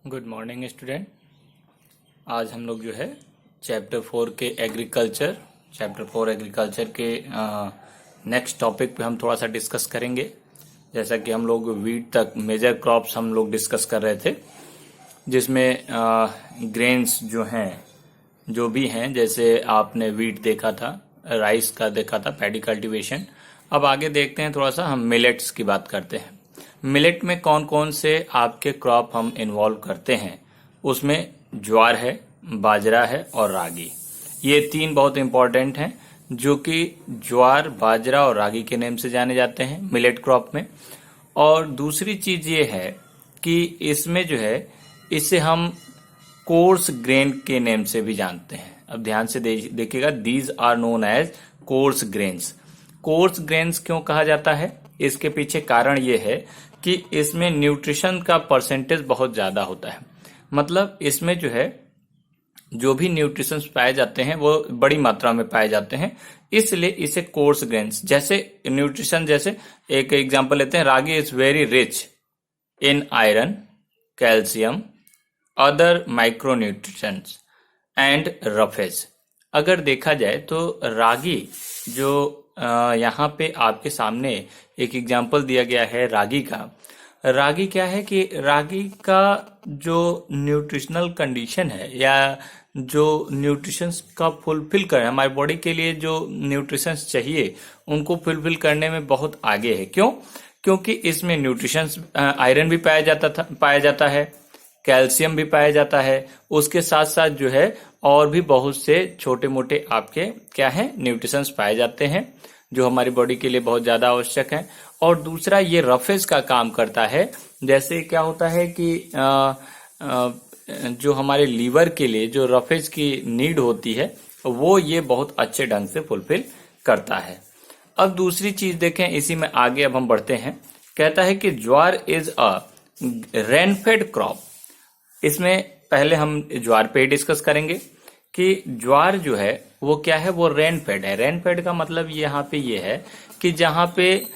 Good morning student. आज हम लोग जो है चैप्टर 4 के एग्रीकल्चर के नेक्स्ट टॉपिक पे हम थोड़ा सा डिस्कस करेंगे। जैसा कि हम लोग वीट तक मेजर क्रॉप्स हम लोग डिस्कस कर रहे थे, जिसमें ग्रेन्स जो हैं जो भी हैं, जैसे आपने वीट देखा था, राइस का देखा था, पैडी कल्टीवेशन। अब आगे देखते हैं, थोड़ा सा हम मिलेट्स की बात करते हैं। मिलेट में कौन कौन से आपके क्रॉप हम इन्वॉल्व करते हैं, उसमें ज्वार है, बाजरा है और रागी। ये तीन बहुत इंपॉर्टेंट हैं, जो कि ज्वार, बाजरा और रागी के नेम से जाने जाते हैं मिलेट क्रॉप में। और दूसरी चीज ये है कि इसमें जो है, इसे हम कोर्स ग्रेन के नेम से भी जानते हैं। अब ध्यान से देखिएगा, these are known as coarse grains. Coarse grains क्यों कहा जाता है, इसके पीछे कारण ये है कि इसमें न्यूट्रिशन का परसेंटेज बहुत ज्यादा होता है। मतलब इसमें जो है, जो भी न्यूट्रिशंस पाए जाते हैं वो बड़ी मात्रा में पाए जाते हैं, इसलिए इसे कोर्स ग्रेन्स। जैसे न्यूट्रिशन, जैसे एक एग्जांपल लेते हैं, ragi is very rich in iron, calcium, other micronutrients and roughage. अगर देखा जाए तो रागी जो यहाँ पे आपके सामने एक एग्जाम्पल दिया गया है रागी का। रागी क्या है कि रागी का जो न्यूट्रिशनल कंडीशन है, या जो न्यूट्रिशंस का फुलफिल कर हमारी बॉडी के लिए जो न्यूट्रिशंस चाहिए, उनको फुलफिल करने में बहुत आगे है। क्यों? क्योंकि इसमें न्यूट्रिशंस, आयरन भी पाया जाता है, कैल्शियम भी पाया जाता है, उसके साथ साथ जो है और भी बहुत से छोटे मोटे आपके क्या है, न्यूट्रिशंस पाए जाते हैं, जो हमारी बॉडी के लिए बहुत ज्यादा आवश्यक है। और दूसरा, ये रफेज का काम करता है। जैसे क्या होता है कि जो हमारे लीवर के लिए जो रफेज की नीड होती है, वो ये बहुत अच्छे ढंग से फुलफिल करता है। अब दूसरी चीज देखें, इसी में आगे अब हम बढ़ते हैं। कहता है कि jowar is a rainfed crop. इसमें पहले हम ज्वार पे डिस्कस करेंगे कि ज्वार जो है वो क्या है, वो रेनफेड है। रेनफेड का मतलब यहाँ पे ये है कि जहाँ पे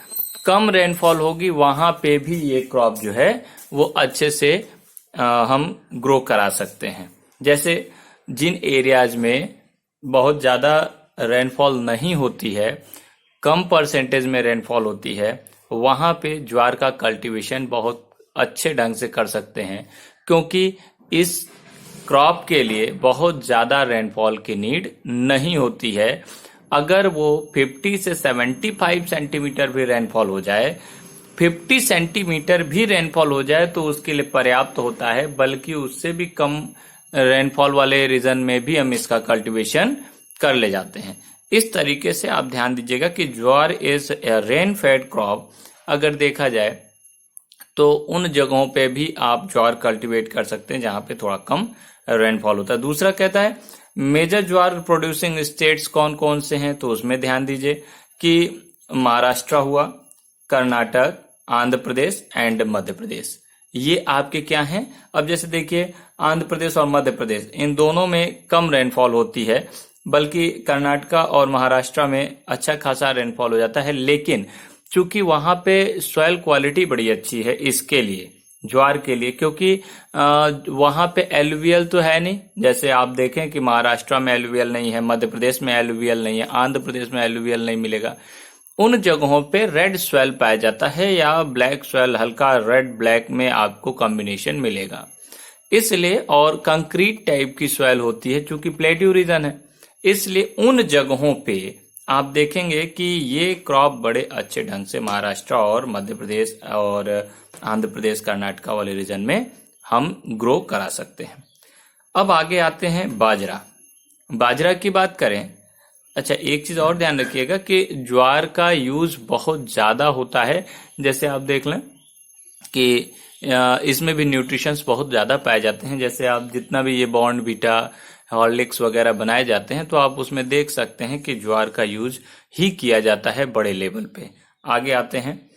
कम रेनफॉल होगी, वहां पे भी ये क्रॉप जो है वो अच्छे से हम ग्रो करा सकते हैं। जैसे जिन एरियाज में बहुत ज्यादा रेनफॉल नहीं होती है, कम परसेंटेज में रेनफॉल होती है, वहां पे ज्वार का कल्टीवेशन बहुत अच्छे ढंग से कर सकते हैं, क्योंकि इस क्रॉप के लिए बहुत ज्यादा रेनफॉल की नीड नहीं होती है। अगर वो 50 से 75 सेंटीमीटर भी रेनफॉल हो जाए, 50 सेंटीमीटर भी रेनफॉल हो जाए तो उसके लिए पर्याप्त होता है। बल्कि उससे भी कम रेनफॉल वाले रीजन में भी हम इसका कल्टीवेशन कर ले जाते हैं। इस तरीके से आप ध्यान दीजिएगा कि jowar is a rain fed crop. अगर देखा जाए तो उन जगहों पे भी आप ज्वार कल्टीवेट कर सकते हैं जहां पे थोड़ा कम रेनफॉल होता है। दूसरा कहता है मेजर ज्वार प्रोड्यूसिंग स्टेट्स कौन कौन से हैं, तो उसमें ध्यान दीजिए कि महाराष्ट्र हुआ, कर्नाटक, आंध्र प्रदेश एंड मध्य प्रदेश। ये आपके क्या हैं। अब जैसे देखिए, आंध्र प्रदेश और मध्य प्रदेश, इन दोनों में कम रेनफॉल होती है, बल्कि कर्नाटक और महाराष्ट्र में अच्छा खासा रेनफॉल हो जाता है। लेकिन चूंकि वहां पे सॉइल क्वालिटी बड़ी अच्छी है इसके लिए, ज्वार के लिए, क्योंकि वहां पे एलुवियल तो है नहीं। जैसे आप देखें कि महाराष्ट्र में एलुवियल नहीं है, मध्य प्रदेश में एलुवियल नहीं है, आंध्र प्रदेश में एलुवियल नहीं मिलेगा। उन जगहों पे रेड सॉइल पाया जाता है, या ब्लैक सॉइल, हल्का रेड ब्लैक में आपको कॉम्बिनेशन मिलेगा। इसलिए, और कंक्रीट टाइप की सॉइल होती है, चूंकि प्लेट्यू रीजन है, इसलिए उन जगहों पे आप देखेंगे कि ये क्रॉप बड़े अच्छे ढंग से महाराष्ट्र और मध्य प्रदेश और आंध्र प्रदेश, कर्नाटक वाले रीजन में हम ग्रो करा सकते हैं। अब आगे आते हैं बाजरा। बाजरा की बात करें, अच्छा एक चीज और ध्यान रखिएगा कि ज्वार का यूज बहुत ज्यादा होता है। जैसे आप देख लें कि इसमें भी न्यूट्रिशंस बहुत ज्यादा पाए जाते हैं। जैसे आप जितना भी ये बॉर्नवीटा, हॉर्लिक्स वगैरह बनाए जाते हैं, तो आप उसमें देख सकते हैं कि ज्वार का यूज ही किया जाता है बड़े लेवल पे। आगे आते हैं,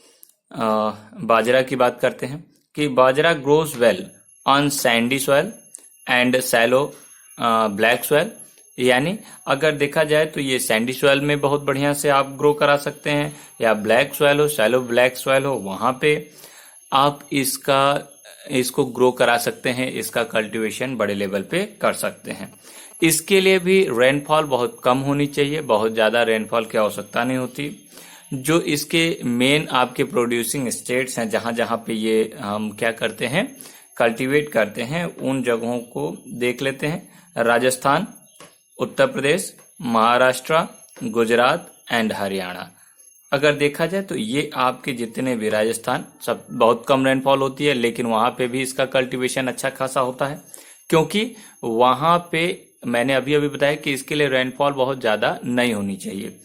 बाजरा की बात करते हैं कि bajra grows well on sandy soil and shallow black soil. यानी अगर देखा जाए तो ये सैंडी सॉइल में बहुत बढ़िया से आप ग्रो करा सकते हैं, या ब्लैक सॉइल हो, सैलो ब्लैक सॉइल हो, वहां पे आप इसका इसको ग्रो करा सकते हैं, इसका कल्टीवेशन बड़े लेवल पे कर सकते हैं। इसके लिए भी रेनफॉल बहुत कम होनी चाहिए, बहुत ज़्यादा रेनफॉल की आवश्यकता नहीं होती। जो इसके मेन आपके प्रोड्यूसिंग स्टेट्स हैं, जहाँ जहाँ पे ये हम क्या करते हैं, कल्टीवेट करते हैं, उन जगहों को देख लेते हैं। राजस्थान, उत्तर प्रदेश, महाराष्ट्र, गुजरात एंड हरियाणा। अगर देखा जाए तो ये आपके जितने भी, राजस्थान सब बहुत कम रेनफॉल होती है, लेकिन वहां पे भी इसका कल्टीवेशन अच्छा खासा होता है, क्योंकि वहां पे मैंने अभी अभी बताया कि इसके लिए रेनफॉल बहुत ज्यादा नहीं होनी चाहिए।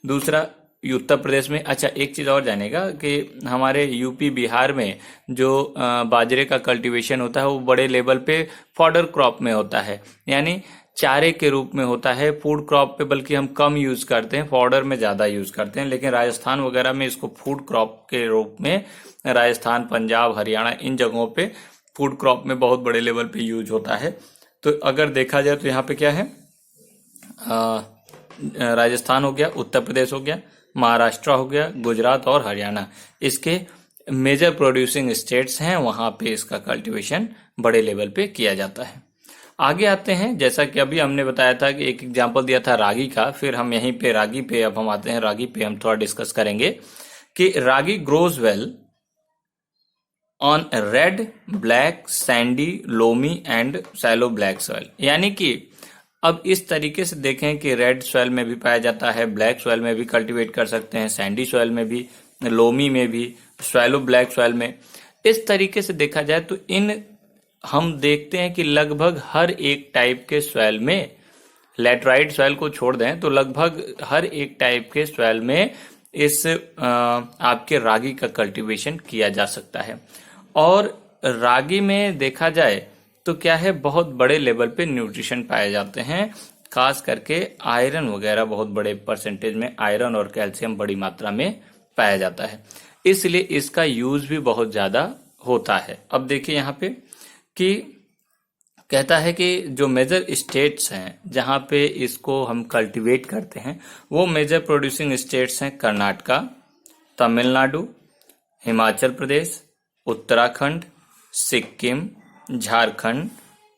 दूसरा, उत्तर प्रदेश में, अच्छा एक चीज और जानेगा कि हमारे यूपी बिहार में जो बाजरे का कल्टीवेशन होता है वो बड़े लेवल पे फॉडर क्रॉप में होता है, यानी चारे के रूप में होता है। फूड क्रॉप पे बल्कि हम कम यूज करते हैं, फॉडर में ज्यादा यूज करते हैं, लेकिन राजस्थान वगैरह में इसको फूड क्रॉप के रूप में, राजस्थान, पंजाब, हरियाणा, इन जगहों पे फूड क्रॉप में बहुत बड़े लेवल पे यूज होता है। तो अगर देखा जाए तो यहाँ पे क्या है, राजस्थान हो गया, उत्तर प्रदेश हो गया, महाराष्ट्र हो गया, गुजरात और हरियाणा, इसके मेजर प्रोड्यूसिंग स्टेट्स हैं, वहां पे इसका कल्टीवेशन बड़े लेवल पे किया जाता है। आगे आते हैं, जैसा कि अभी हमने बताया था कि एक एग्जांपल दिया था रागी का, फिर हम यहीं पे रागी पे अब हम आते हैं, रागी पे हम थोड़ा डिस्कस करेंगे कि ragi grows well on red, black, sandy, loamy and shallow black soil. यानी कि अब इस तरीके से देखें कि रेड सॉइल में भी पाया जाता है, ब्लैक सॉइल में भी कल्टीवेट कर सकते हैं, सैंडी सॉइल में भी, लोमी में भी, सैलो ब्लैक सॉइल में। इस तरीके से देखा जाए तो इन हम देखते हैं कि लगभग हर एक टाइप के सॉइल में, लैटराइट सॉइल को छोड़ दें तो लगभग हर एक टाइप के सॉइल में इस आपके रागी का कल्टीवेशन किया जा सकता है। और रागी में देखा जाए तो क्या है, बहुत बड़े लेवल पे न्यूट्रिशन पाए जाते हैं, खास करके आयरन वगैरह, बहुत बड़े परसेंटेज में आयरन और कैल्शियम बड़ी मात्रा में पाया जाता है, इसलिए इसका यूज भी बहुत ज्यादा होता है। अब देखिए यहाँ पे कि कहता है कि जो मेजर स्टेट्स हैं जहां पे इसको हम कल्टीवेट करते हैं, वो मेजर प्रोड्यूसिंग स्टेट्स हैं कर्नाटका, तमिलनाडु, हिमाचल प्रदेश, उत्तराखंड, सिक्किम, झारखंड,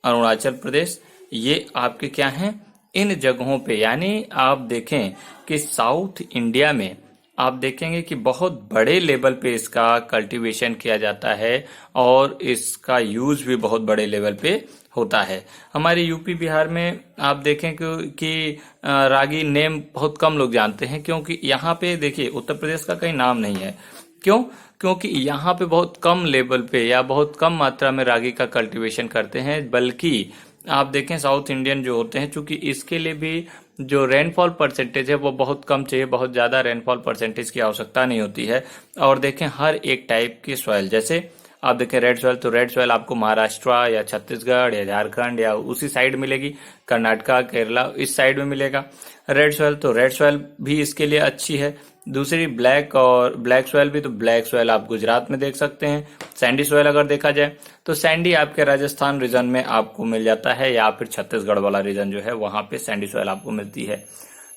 अरुणाचल प्रदेश। ये आपके क्या हैं, इन जगहों पे, यानी आप देखें कि साउथ इंडिया में आप देखेंगे कि बहुत बड़े लेवल पे इसका कल्टीवेशन किया जाता है और इसका यूज भी बहुत बड़े लेवल पे होता है। हमारे यूपी बिहार में आप देखें कि रागी नेम बहुत कम लोग जानते हैं, क्योंकि यहाँ पे देखिए उत्तर प्रदेश का कहीं नाम नहीं है। क्यों? क्योंकि यहाँ पे बहुत कम लेवल पे या बहुत कम मात्रा में रागी का कल्टीवेशन करते हैं, बल्कि आप देखें साउथ इंडियन जो होते हैं, चूंकि इसके लिए भी जो रेनफॉल परसेंटेज है वो बहुत कम चाहिए, बहुत ज्यादा रेनफॉल परसेंटेज की आवश्यकता नहीं होती है। और देखें हर एक टाइप की सॉइल, जैसे आप देखें रेड सॉइल, तो रेड सॉइल आपको महाराष्ट्र या छत्तीसगढ़ या झारखंड या उसी साइड मिलेगी, कर्नाटका, केरला इस साइड में मिलेगा रेड सॉइल, तो रेड सॉइल भी इसके लिए अच्छी है। दूसरी ब्लैक और ब्लैक सॉइल भी, तो ब्लैक सॉइल आप गुजरात में देख सकते हैं। सैंडी सॉइल अगर देखा जाए तो सैंडी आपके राजस्थान रीजन में आपको मिल जाता है, या फिर छत्तीसगढ़ वाला रीजन जो है वहां पे सैंडी सॉइल आपको मिलती है।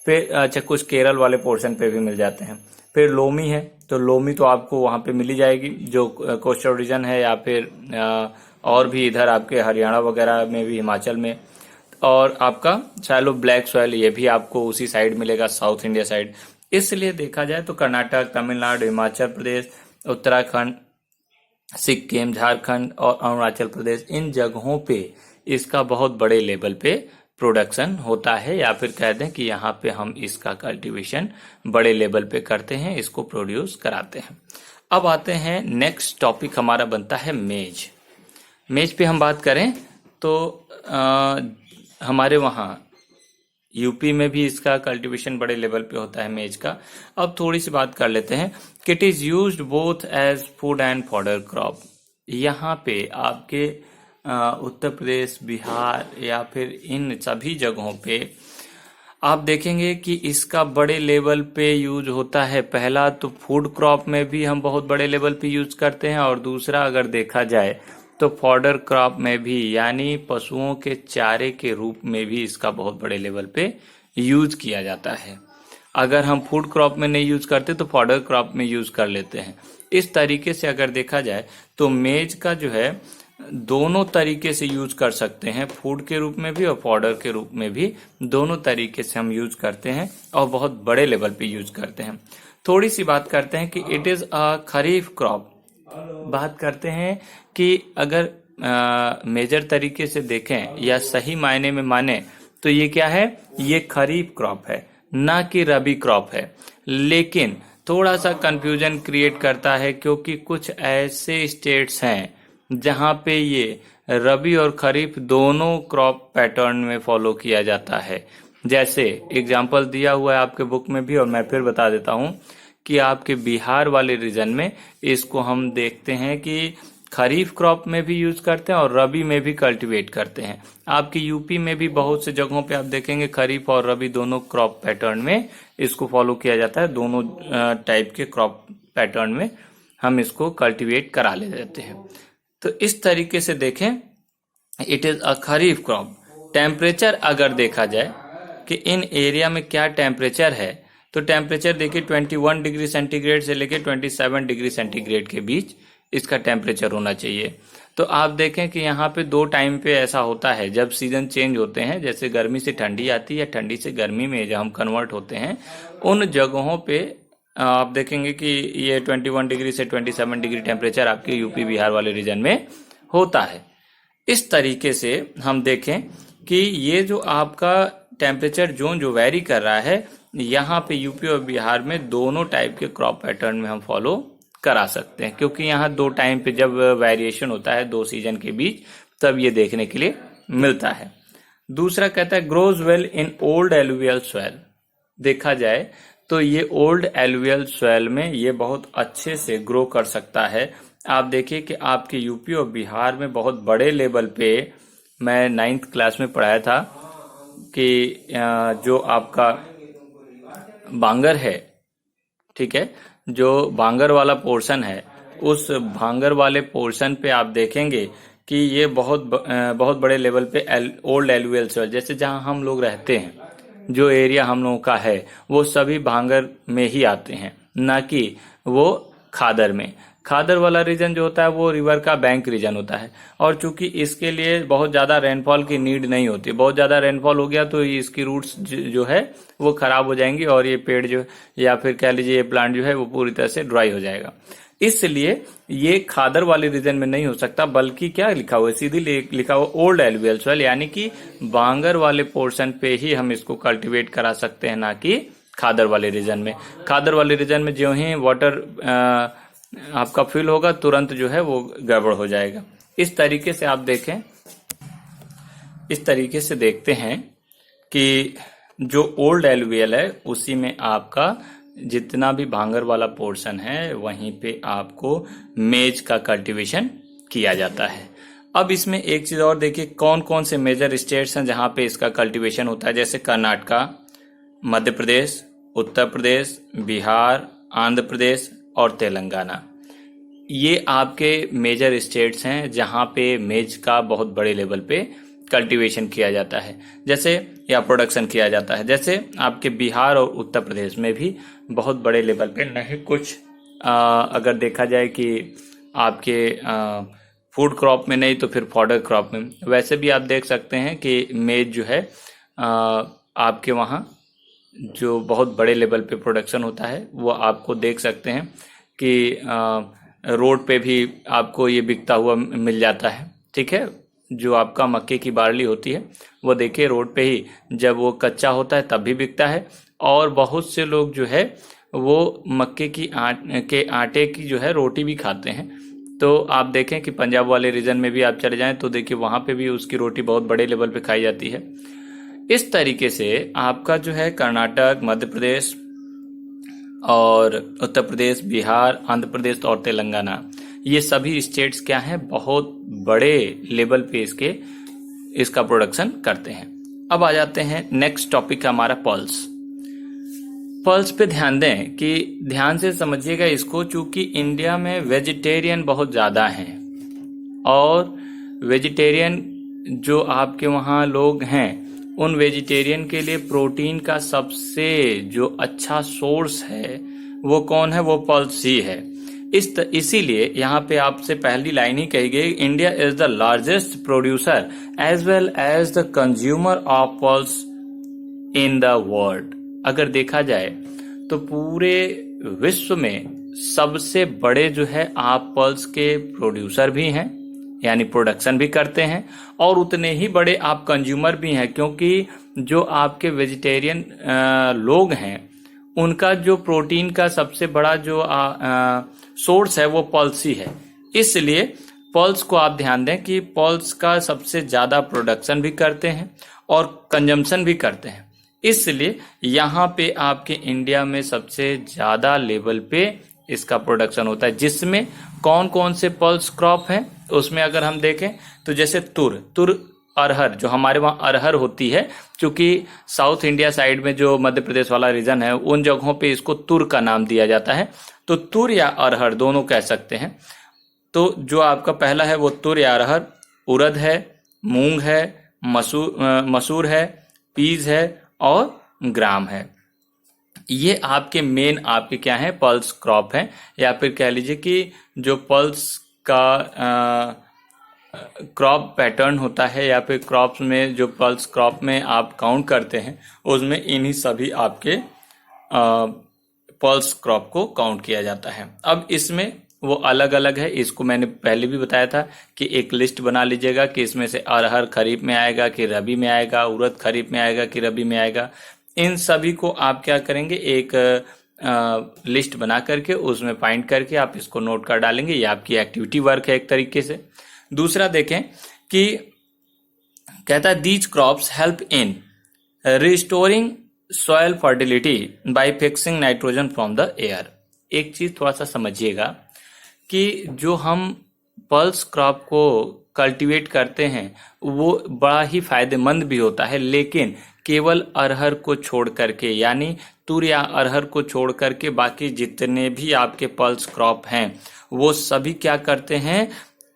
फिर अच्छा कुछ केरल वाले पोर्शन पे भी मिल जाते हैं। फिर लोमी है, तो लोमी तो आपको वहां पे मिल ही जाएगी जो कोस्टल रीजन है, या फिर और भी इधर आपके हरियाणा वगैरह में भी, हिमाचल में। और आपका सैलो ब्लैक सॉइल, ये भी आपको उसी साइड मिलेगा, साउथ इंडिया साइड। इसलिए देखा जाए तो कर्नाटक, तमिलनाडु, हिमाचल प्रदेश, उत्तराखंड, सिक्किम, झारखंड और अरुणाचल प्रदेश, इन जगहों पे इसका बहुत बड़े लेवल पे प्रोडक्शन होता है, या फिर कह दें कि यहाँ पे हम इसका कल्टीवेशन बड़े लेवल पे करते हैं, इसको प्रोड्यूस कराते हैं। अब आते हैं नेक्स्ट टॉपिक हमारा बनता है मेज। मेज पे हम बात करें तो हमारे वहाँ यूपी में भी इसका कल्टीवेशन बड़े लेवल पे होता है मेज का। अब थोड़ी सी बात कर लेते हैं कि it is used both as food and fodder crop. यहाँ पे आपके उत्तर प्रदेश, बिहार या फिर इन सभी जगहों पे आप देखेंगे कि इसका बड़े लेवल पे यूज होता है। पहला तो फूड क्रॉप में भी हम बहुत बड़े लेवल पे यूज करते हैं, और दूसरा अगर देखा जाए तो फॉडर क्रॉप में भी, यानी पशुओं के चारे के रूप में भी इसका बहुत बड़े लेवल पे यूज किया जाता है। अगर हम फूड क्रॉप में नहीं यूज करते तो फॉडर क्रॉप में यूज कर लेते हैं। इस तरीके से अगर देखा जाए तो मेज का जो है दोनों तरीके से यूज कर सकते हैं, फूड के रूप में भी और फॉडर के रूप में भी, दोनों तरीके से हम यूज करते हैं और बहुत बड़े लेवल पे यूज करते हैं। थोड़ी सी बात करते हैं कि it is a kharif crop. बात करते हैं कि अगर मेजर तरीके से देखें या सही मायने में माने तो ये क्या है, ये खरीफ क्रॉप है, ना कि रबी क्रॉप है। लेकिन थोड़ा सा कंफ्यूजन क्रिएट करता है क्योंकि कुछ ऐसे स्टेट्स हैं जहां पे ये रबी और खरीफ दोनों क्रॉप पैटर्न में फॉलो किया जाता है। जैसे एग्जाम्पल दिया हुआ है आपके बुक में भी, और मैं फिर बता देता हूं कि आपके बिहार वाले रीजन में इसको हम देखते हैं कि खरीफ क्रॉप में भी यूज करते हैं और रबी में भी कल्टीवेट करते हैं। आपकी यूपी में भी बहुत से जगहों पे आप देखेंगे खरीफ और रबी दोनों क्रॉप पैटर्न में इसको फॉलो किया जाता है। दोनों टाइप के क्रॉप पैटर्न में हम इसको कल्टीवेट करा ले जाते हैं। तो इस तरीके से देखें, it is a kharif crop. Temperature अगर देखा जाए कि इन एरिया में क्या टेम्परेचर है, तो टेम्परेचर देखिए 21 डिग्री सेंटीग्रेड से लेके 27 डिग्री सेंटीग्रेड के बीच इसका टेम्परेचर होना चाहिए। तो आप देखें कि यहाँ पे दो टाइम पे ऐसा होता है जब सीजन चेंज होते हैं, जैसे गर्मी से ठंडी आती है, ठंडी से गर्मी में जब हम कन्वर्ट होते हैं, उन जगहों पे आप देखेंगे कि ये 21 डिग्री से 27 डिग्री टेम्परेचर आपके यूपी बिहार वाले रीजन में होता है। इस तरीके से हम देखें कि ये जो आपका टेम्परेचर जोन जो वैरी कर रहा है, यहाँ पे यूपी और बिहार में दोनों टाइप के क्रॉप पैटर्न में हम फॉलो करा सकते हैं, क्योंकि यहाँ दो टाइम पे जब वेरिएशन होता है दो सीजन के बीच, तब ये देखने के लिए मिलता है। दूसरा कहता है grows well in old alluvial soil. देखा जाए तो ये ओल्ड एलुवियल सॉइल में ये बहुत अच्छे से ग्रो कर सकता है। आप देखिए कि आपके यूपी और बिहार में बहुत बड़े लेवल पे, मैं 9th क्लास में पढ़ाया था कि जो आपका बांगर है, ठीक है, जो बांगर वाला पोर्शन है, उस बांगर वाले पोर्शन पे आप देखेंगे कि ये बहुत बड़े लेवल पे ओल्ड एलुवियल सॉइल, जैसे जहां हम लोग रहते हैं, जो एरिया हम लोगों का है, वो सभी भांगर में ही आते हैं, ना कि वो खादर में। खादर वाला रीजन जो होता है वो रिवर का बैंक रीजन होता है, और चूंकि इसके लिए बहुत ज्यादा रेनफॉल की नीड नहीं होती। बहुत ज्यादा रेनफॉल हो गया तो इसकी रूट्स जो है वो खराब हो जाएंगी और ये पेड़ जो, या फिर कह लीजिए ये प्लांट जो है वो पूरी तरह से ड्राई हो जाएगा। इसलिए ये खादर वाले रीजन में नहीं हो सकता, बल्कि क्या लिखा हुआ है, सीधी लिखा हुआ ओल्ड एलुवियल सॉइल, यानी कि बांगर वाले पोर्शन पे ही हम इसको कल्टीवेट करा सकते हैं, ना कि खादर वाले रीजन में। खादर वाले रीजन में जो ही वाटर आपका फिल होगा, तुरंत जो है वो गड़बड़ हो जाएगा। इस तरीके से आप देखें, इस तरीके से देखते हैं कि जो ओल्ड एलुवियल है उसी में आपका जितना भी भांगर वाला पोर्शन है वहीं पे आपको मेज का कल्टीवेशन किया जाता है। अब इसमें एक चीज और देखिए, कौन कौन से मेजर स्टेट्स हैं जहां पे इसका कल्टीवेशन होता है, जैसे कर्नाटका, मध्य प्रदेश, उत्तर प्रदेश, बिहार, आंध्र प्रदेश और तेलंगाना। ये आपके मेजर स्टेट्स हैं जहां पे मेज का बहुत बड़े लेवल पे कल्टीवेशन किया जाता है, जैसे या प्रोडक्शन किया जाता है। जैसे आपके बिहार और उत्तर प्रदेश में भी बहुत बड़े लेवल पे नहीं, कुछ अगर देखा जाए कि आपके फूड क्रॉप में नहीं तो फिर फॉडर क्रॉप में। वैसे भी आप देख सकते हैं कि मेज जो है आपके वहाँ जो बहुत बड़े लेवल पे प्रोडक्शन होता है वो आपको देख सकते हैं कि रोड पे भी आपको ये बिकता हुआ मिल जाता है, ठीक है। जो आपका मक्के की बार्ली होती है वो देखिए रोड पे ही जब वो कच्चा होता है तब भी बिकता है, और बहुत से लोग जो है वो मक्के की आटे की जो है रोटी भी खाते हैं। तो आप देखें कि पंजाब वाले रीजन में भी आप चले जाएं तो देखिए वहां पे भी उसकी रोटी बहुत बड़े लेवल पे खाई जाती है। इस तरीके से आपका जो है कर्नाटक, मध्य प्रदेश और उत्तर प्रदेश, बिहार, आंध्र प्रदेश और तेलंगाना, ये सभी स्टेट्स क्या हैं, बहुत बड़े लेवल पे इसका प्रोडक्शन करते हैं। अब आ जाते हैं नेक्स्ट टॉपिक हमारा पल्स। पल्स पे ध्यान दें कि ध्यान से समझिएगा इसको, चूंकि इंडिया में वेजिटेरियन बहुत ज्यादा हैं और वेजिटेरियन जो आपके वहाँ लोग हैं उन वेजिटेरियन के लिए प्रोटीन का सबसे जो अच्छा सोर्स है वो कौन है, वो पल्स ही है। इसीलिए यहाँ पे आपसे पहली लाइन ही कही गई, India is the largest producer as well as the consumer of pulse in the world. अगर देखा जाए तो पूरे विश्व में सबसे बड़े जो है आप पल्स के प्रोड्यूसर भी हैं, यानी प्रोडक्शन भी करते हैं, और उतने ही बड़े आप कंज्यूमर भी हैं, क्योंकि जो आपके वेजिटेरियन लोग हैं उनका जो प्रोटीन का सबसे बड़ा जो सोर्स है वो पल्स ही है। इसलिए पल्स को आप ध्यान दें कि पल्स का सबसे ज्यादा प्रोडक्शन भी करते हैं और कंजम्पशन भी करते हैं। इसलिए यहाँ पे आपके इंडिया में सबसे ज्यादा लेवल पे इसका प्रोडक्शन होता है। जिसमें कौन कौन से पल्स क्रॉप हैं उसमें अगर हम देखें तो जैसे तुर अरहर, जो हमारे वहाँ अरहर होती है, क्योंकि साउथ इंडिया साइड में जो मध्य प्रदेश वाला रीजन है उन जगहों पे इसको तुर का नाम दिया जाता है, तो तुर या अरहर दोनों कह सकते हैं। तो जो आपका पहला है वो तुर या अरहर, उड़द है, मूंग है, मसूर है, पीज है और ग्राम है। ये आपके मेन आपके क्या है, पल्स क्रॉप है, या फिर कह लीजिए कि जो पल्स का क्रॉप पैटर्न होता है, या फिर क्रॉप्स में जो पल्स क्रॉप में आप काउंट करते हैं उसमें इन्हीं सभी आपके पल्स क्रॉप को काउंट किया जाता है। अब इसमें वो अलग अलग है, इसको मैंने पहले भी बताया था कि एक लिस्ट बना लीजिएगा कि इसमें से अरहर खरीफ में आएगा कि रबी में आएगा, उड़द खरीफ में आएगा कि रबी में आएगा। इन सभी को आप क्या करेंगे, एक लिस्ट बना करके उसमें फाइंड करके आप इसको नोट कर डालेंगे। ये आपकी एक्टिविटी वर्क है एक तरीके से। दूसरा देखें कि कहता है these crops help in restoring soil fertility bye fixing nitrogen from the air. एक चीज थोड़ा सा समझिएगा कि जो हम पल्स क्रॉप को कल्टीवेट करते हैं वो बड़ा ही फायदेमंद भी होता है, लेकिन केवल अरहर को छोड़ करके, यानी तुर या अरहर को छोड़ करके बाकी जितने भी आपके पल्स क्रॉप हैं वो सभी क्या करते हैं,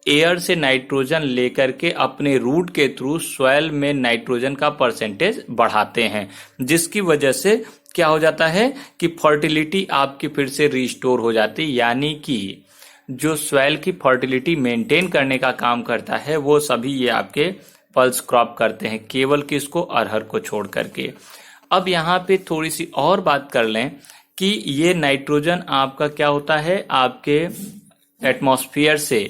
एयर से नाइट्रोजन लेकर के अपने रूट के थ्रू सॉइल में नाइट्रोजन का परसेंटेज बढ़ाते हैं, जिसकी वजह से क्या हो जाता है कि फर्टिलिटी आपकी फिर से रिस्टोर हो जाती है। यानी कि जो सॉइल की फर्टिलिटी मेंटेन करने का काम करता है वो सभी ये आपके पल्स क्रॉप करते हैं, केवल किसको, अरहर को छोड़ करके। अब यहाँ पे थोड़ी सी और बात कर लें कि ये नाइट्रोजन आपका क्या होता है, आपके एटमॉस्फेयर से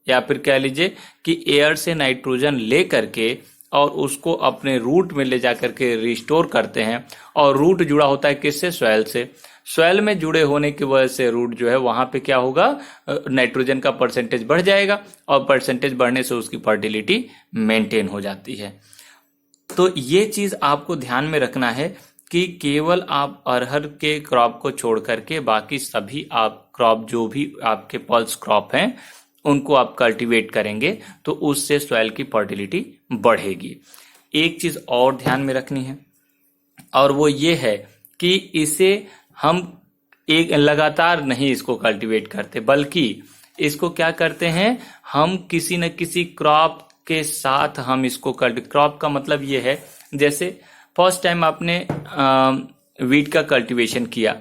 या फिर कह लीजिए कि एयर से नाइट्रोजन ले करके और उसको अपने रूट में ले जाकर के रिस्टोर करते हैं। और रूट जुड़ा होता है किससे, सॉइल से। सॉइल में जुड़े होने की वजह से रूट जो है वहां पे क्या होगा, नाइट्रोजन का परसेंटेज बढ़ जाएगा, और परसेंटेज बढ़ने से उसकी फर्टिलिटी मेंटेन हो जाती है। तो ये चीज आपको ध्यान में रखना है कि केवल आप अरहर के क्रॉप को छोड़ करके बाकी सभी आप क्रॉप जो भी आपके पल्स क्रॉप हैं उनको आप कल्टीवेट करेंगे तो उससे सॉइल की फर्टिलिटी बढ़ेगी। एक चीज और ध्यान में रखनी है, और वो ये है कि इसे हम एक लगातार नहीं इसको कल्टीवेट करते, बल्कि इसको क्या करते हैं, हम किसी न किसी क्रॉप के साथ हम इसको क्रॉप का मतलब ये है, जैसे फर्स्ट टाइम आपने वीट का कल्टीवेशन किया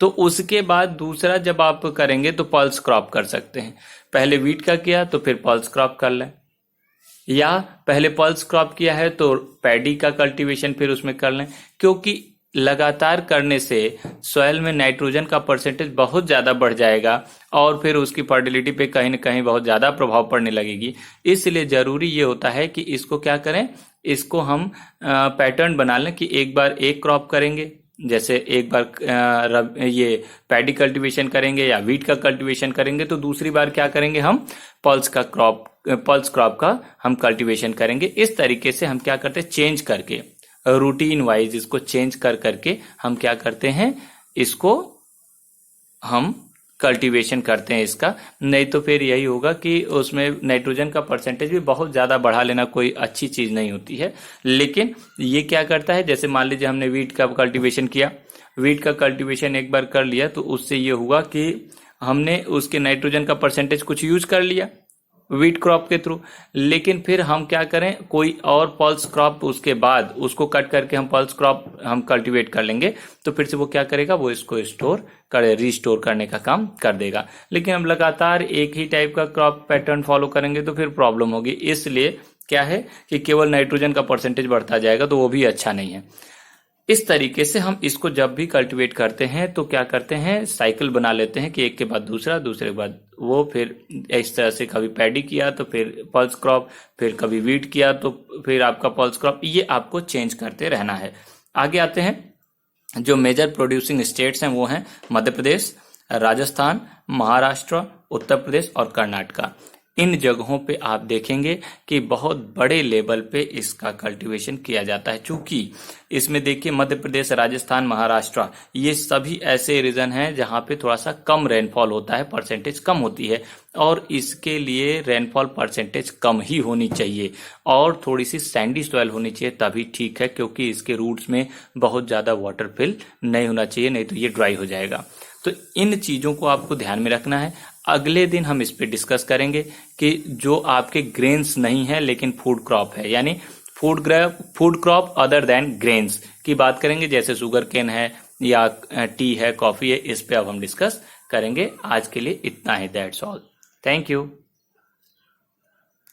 तो उसके बाद दूसरा जब आप करेंगे तो पल्स क्रॉप कर सकते हैं। पहले वीट का किया तो फिर पल्स क्रॉप कर लें, या पहले पल्स क्रॉप किया है तो पैडी का कल्टीवेशन फिर उसमें कर लें, क्योंकि लगातार करने से सॉइल में नाइट्रोजन का परसेंटेज बहुत ज्यादा बढ़ जाएगा और फिर उसकी फर्टिलिटी पे कहीं न कहीं बहुत ज्यादा प्रभाव पड़ने लगेगी। इसलिए जरूरी ये होता है कि इसको क्या करें, इसको हम पैटर्न बना लें कि एक बार एक क्रॉप करेंगे, जैसे एक बार ये पैडी कल्टीवेशन करेंगे या वीट का कल्टीवेशन करेंगे, तो दूसरी बार क्या करेंगे, हम पल्स क्रॉप का हम कल्टीवेशन करेंगे। इस तरीके से हम क्या करते हैं, चेंज करके रूटीन वाइज इसको चेंज कर करके हम क्या करते हैं, इसको हम कल्टीवेशन करते हैं इसका। नहीं तो फिर यही होगा कि उसमें नाइट्रोजन का परसेंटेज भी बहुत ज्यादा बढ़ा लेना कोई अच्छी चीज नहीं होती है। लेकिन ये क्या करता है, जैसे मान लीजिए हमने वीट का कल्टीवेशन किया, वीट का कल्टीवेशन एक बार कर लिया तो उससे ये हुआ कि हमने उसके नाइट्रोजन का परसेंटेज कुछ यूज कर लिया, वीट क्रॉप के थ्रू। लेकिन फिर हम क्या करें, कोई और पल्स क्रॉप उसके बाद उसको कट करके हम पल्स क्रॉप हम कल्टीवेट कर लेंगे, तो फिर से वो क्या करेगा, वो इसको स्टोर करे, रिस्टोर करने का काम कर देगा। लेकिन हम लगातार एक ही टाइप का क्रॉप पैटर्न फॉलो करेंगे तो फिर प्रॉब्लम होगी। इसलिए क्या है कि केवल नाइट्रोजन का परसेंटेज बढ़ता जाएगा, तो वो भी अच्छा नहीं है। इस तरीके से हम इसको जब भी कल्टीवेट करते हैं तो क्या करते हैं, साइकिल बना लेते हैं कि एक के बाद दूसरा, दूसरे के बाद वो, फिर इस तरह से कभी पैडी किया तो फिर पल्स क्रॉप, फिर कभी वीट किया तो फिर आपका पल्स क्रॉप, ये आपको चेंज करते रहना है। आगे आते हैं, जो मेजर प्रोड्यूसिंग स्टेट्स हैं वो हैं मध्य प्रदेश, राजस्थान, महाराष्ट्र, उत्तर प्रदेश और कर्नाटका। इन जगहों पे आप देखेंगे कि बहुत बड़े लेवल पे इसका कल्टीवेशन किया जाता है। चूंकि इसमें देखिए मध्य प्रदेश, राजस्थान, महाराष्ट्र, ये सभी ऐसे रीजन हैं जहां पे थोड़ा सा कम रेनफॉल होता है, परसेंटेज कम होती है, और इसके लिए रेनफॉल परसेंटेज कम ही होनी चाहिए और थोड़ी सी सैंडी सॉइल होनी चाहिए, तभी ठीक है, क्योंकि इसके रूट्स में बहुत ज्यादा वाटर फिल नहीं होना चाहिए, नहीं तो ये ड्राई हो जाएगा। तो इन चीजों को आपको ध्यान में रखना है। अगले दिन हम इस पे डिस्कस करेंगे कि जो आपके ग्रेन्स नहीं है लेकिन फूड क्रॉप है, यानी food crop other than grains की बात करेंगे, जैसे शुगर केन है या टी है, कॉफी है, इस पे अब हम डिस्कस करेंगे। आज के लिए इतना ही, दैट्स ऑल, थैंक यू।